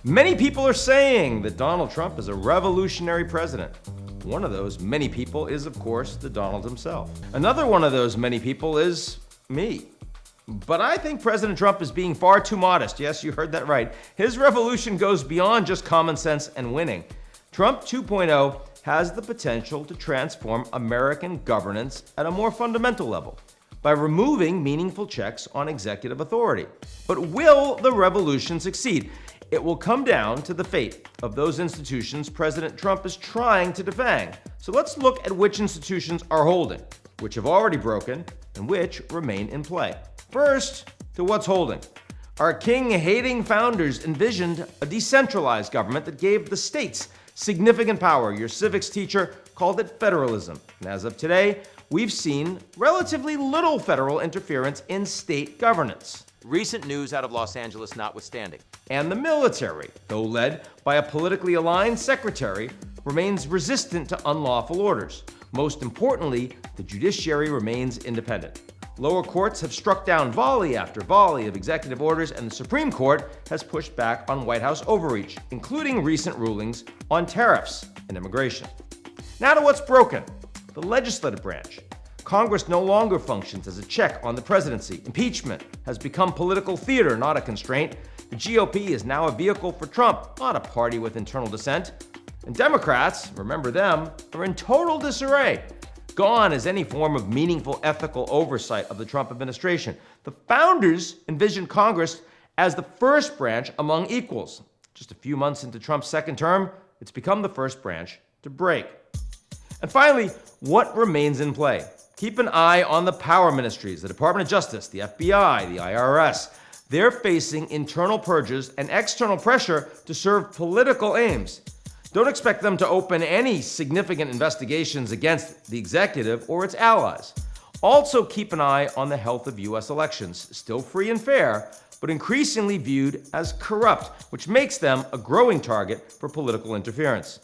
Many people are saying that Donald Trump is a revolutionary president. One of those many people is, of course, the Donald himself. Another one of those many people is me. But I think President Trump is being far too modest. Yes, you heard that right. His revolution goes beyond just common sense and winning. Trump 2.0 has the potential to transform American governance at a more fundamental level by removing meaningful checks on executive authority. But will the revolution succeed? It will come down to the fate of those institutions President Trump is trying to defang. So let's look at which institutions are holding, which have already broken, and which remain in play. First, to what's holding. Our king-hating founders envisioned a decentralized government that gave the states significant power. Your civics teacher called it federalism. And as of today, we've seen relatively little federal interference in state governance. Recent news out of Los Angeles notwithstanding. And the military, though led by a politically aligned secretary, remains resistant to unlawful orders. Most importantly, the judiciary remains independent. Lower courts have struck down volley after volley of executive orders, and the Supreme Court has pushed back on White House overreach, including recent rulings on tariffs and immigration. Now to what's broken. The legislative branch. Congress no longer functions as a check on the presidency. Impeachment has become political theater, not a constraint. The GOP is now a vehicle for Trump, not a party with internal dissent. And Democrats, remember them, are in total disarray. Gone is any form of meaningful ethical oversight of the Trump administration. The founders envisioned Congress as the first branch among equals. Just a few months into Trump's second term, it's become the first branch to break. And finally, what remains in play? Keep an eye on the power ministries, the Department of Justice, the FBI, the IRS. They're facing internal purges and external pressure to serve political aims. Don't expect them to open any significant investigations against the executive or its allies. Also keep an eye on the health of U.S. elections, still free and fair, but increasingly viewed as corrupt, which makes them a growing target for political interference.